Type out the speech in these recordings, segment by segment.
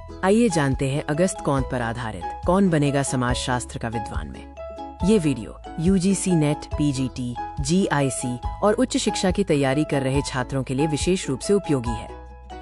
आइए जानते हैं अगस्त कौंत पर आधारित कौन बनेगा समाजशास्त्र का विद्वान में। ये video UGC net, PGT, GIC और उच्च शिक्षा की तैयारी कर रहे छात्रों के लिए विशेष रूप से उपयोगी है।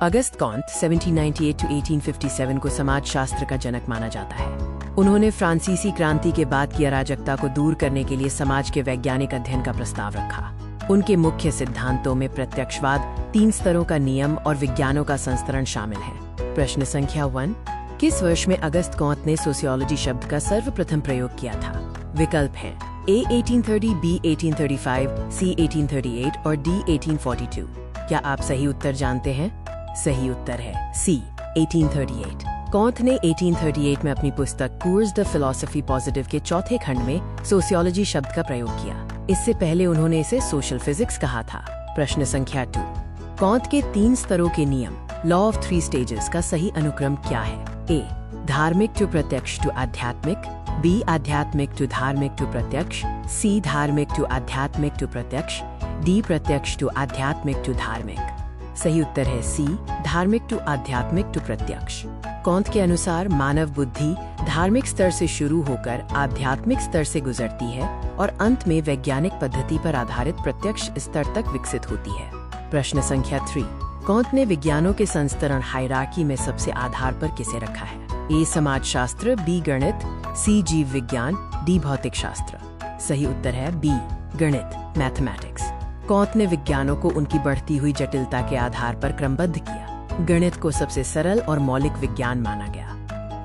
अगस्त कौंत 1798 to 1857 को समाजशास्त्र का जनक माना जाता है। उन्होंने फ्रांसीसी क्रांति के बाद की अराजकता को दूर करने के लिए समाज के वैज्ञानिक अध्ययन का प्रस्ताव रखा। उनके मुख्य सिद्धांतों में प्रत्यक्षवाद, 3 स्तरों का नियम और विज्ञानों का संस्तरण शामिल है। प्रश्न संख्या 1, किस वर्ष में अगस्त कौंत ने सोशियोलॉजी शब्द का सर्वप्रथम प्रयोग किया था? विकल्प हैं A 1830, B 1835, C 1838 और D 1842। क्या आप सही उत्तर जानते हैं? सही उत्तर है C 1838। कौंत ने 1838 में अपनी पुस्तक कोर्स द फिलॉसफी पॉजिटिव के चौथे खंड में सोशियोलॉजी शब्द का प्रयोग किया। इससे पहले उन्होंने इसे सोशल फिजिक्स कहा था। प्रश्न संख्या 2, कौंत के 3 स्तरों के नियम लॉ ऑफ 3 स्टेजेस का सही अनुक्रम क्या है? A धार्मिक टू प्रत्यक्ष टू आध्यात्मिक, B आध्यात्मिक टू धार्मिक टू प्रत्यक्ष, C धार्मिक टू आध्यात्मिक टू प्रत्यक्ष, D प्रत्यक्ष टू आध्यात्मिक टू धार्मिक। सही उत्तर है C धार्मिक टू आध्यात्मिक टू प्रत्यक्ष। कौंत के अनुसार मानव बुद्धि धार्मिक स्तर से शुरू होकर आध्यात्मिक स्तर से गुजरती है और अंत में वैज्ञानिक पद्धति पर आधारित प्रत्यक्ष स्तर तक विकसित होती है। प्रश्न संख्या 3, कौंत ने विज्ञानों के संस्तरण हायरार्की में सबसे आधार पर किसे रखा है? A समाजशास्त्र, B गणित, C जीव विज्ञान, D भौतिक शास्त्र। सही उत्तर है B गणित, मैथमेटिक्स। कौंत ने विज्ञानों को उनकी बढ़ती हुई जटिलता के आधार पर क्रमबद्ध किया। गणित को सबसे सरल और मौलिक विज्ञान माना गया।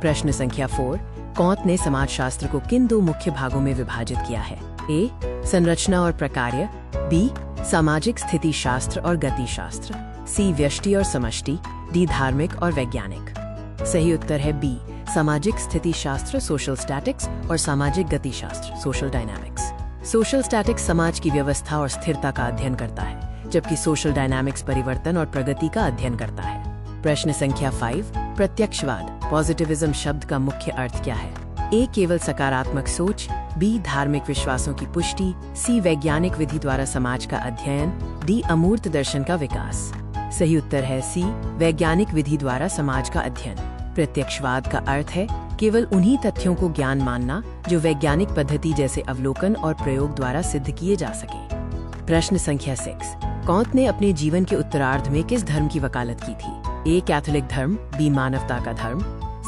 प्रश्न संख्या 4, कौंत ने समाजशास्त्र को किन 2 मुख्य भागों में विभाजित किया है? A संरचना और प्रकार्य, B सामाजिक स्थिति शास्त्र और गति शास्त्र, C व्यष्टि और समष्टि, D धार्मिक और वैज्ञानिक। सही उत्तर है B सामाजिक स्थिति शास्त्र सोशल स्टैटिक्स और सामाजिक गति शास्त्र सोशल डायनामिक्स। सोशल स्टैटिक्स समाज की व्यवस्था और स्थिरता का अध्ययन करता है, जबकि सोशल डायनामिक्स परिवर्तन और प्रगति का अध्ययन करता है। प्रश्न संख्या 5, प्रत्यक्षवाद पॉजिटिविज्म शब्द का मुख्य अर्थ क्या है? A केवल सकारात्मक सोच, B धार्मिक विश्वासों की पुष्टि, C वैज्ञानिक विधि द्वारा समाज का अध्ययन, D अमूर्त दर्शन का विकास। सही उत्तर है C वैज्ञानिक विधि द्वारा समाज का अध्ययन। प्रत्यक्षवाद का अर्थ है केवल उन्हीं तथ्यों को ज्ञान मानना जो वैज्ञानिक पद्धति जैसे अवलोकन और प्रयोग द्वारा सिद्ध किए जा सके। प्रश्न संख्या 6, कौंत ने अपने जीवन के उत्तरार्ध में किस धर्म की वकालत की थी? A कैथोलिक धर्म, B मानवता का धर्म,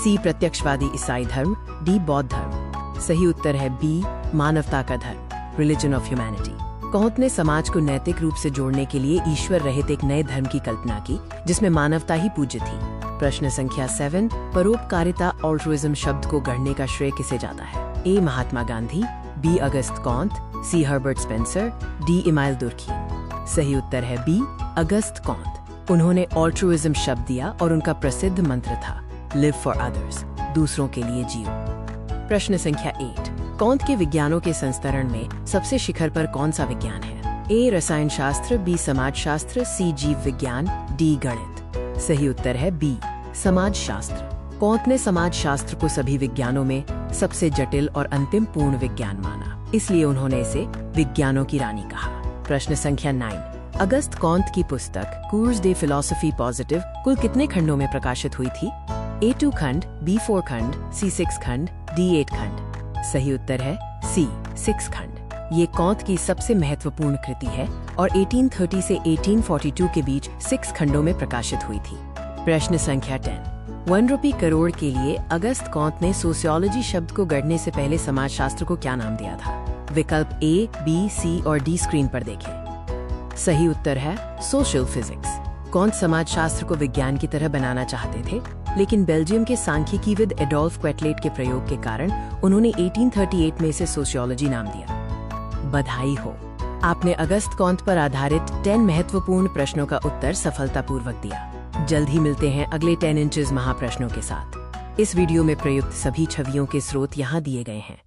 C प्रत्यक्षवादी ईसाई धर्म, D बौद्ध धर्म। सही उत्तर है B मानवता का धर्म, रिलीजन ऑफ ह्यूमैनिटी। कौंत ने समाज को नैतिक रूप से जोड़ने के लिए ईश्वर रहित एक नए धर्म की कल्पना की, जिसमें मानवता ही पूज्य थी। प्रश्न संख्या 7, परोपकारिता ऑल्ट्रुइज्म शब्द को गढ़ने का श्रेय किसे जाता है? A Mahatma Gandhi, B Auguste Comte, C Herbert Spencer, D Emile Durkheim. सही उत्तर है B अगस्त कौंत। उन्होंने ऑल्ट्रुइज्म शब्द दिया और उनका प्रसिद्ध मंत्र था लिव फॉर अदर्स, दूसरों के लिए जियो। प्रश्न संख्या 8, कौंत के विज्ञानों के संस्तरण में सबसे शिखर पर कौन सा विज्ञान है? A रसायन शास्त्र, B समाजशास्त्र, C जीव विज्ञान, D गणित। सही उत्तर है B समाज शास्त्र। कौंत ने समाज शास्त्र को सभी विज्ञानों में सबसे जटिल और अंतिम पूर्ण विज्ञान माना, इसलिए उन्होंने इसे विज्ञानों की रानी कहा। प्रश्न संख्या 9, अगस्त कौंत की पुस्तक कोर्स डे फिलॉसफी पॉजिटिव कुल कितने खंडों में प्रकाशित हुई थी? A 2 खंड, B 4 खंड, C 6 खंड, D 8 खंड। सही उत्तर है C 6 खंड। ये कौंत की सबसे महत्वपूर्ण कृति है और 1830 से 1842 के बीच 6 खंडों में प्रकाशित हुई थी। प्रश्न संख्या 10, 1 रुपये करोड़ के लिए अगस्त कौंत ने सोशियोलॉजी शब्द को गढ़ने से पहले समाजशास्त्र को क्या नाम दिया था? विकल्प A, B, C और D स्क्रीन पर देखें। सही उत्तर है सोशल फिजिक्स। कौंत समाजशास्त्र को विज्ञान की तरह बनाना चाहते थे, लेकिन बेल्जियम के सांख्यिकीविद एडोल्फ क्वेटलेट के प्रयोग के कारण उन्होंने 1838 में इसे सोशियोलॉजी नाम दिया। बधाई हो, आपने अगस्त कौंत पर आधारित 10 महत्वपूर्ण प्रश्नों का उत्तर सफलतापूर्वक दिया। जल्द ही मिलते हैं अगले 10 इंचेस महाप्रश्नों के साथ। इस वीडियो में प्रयुक्त सभी छवियों के स्रोत यहाँ दिए गए हैं।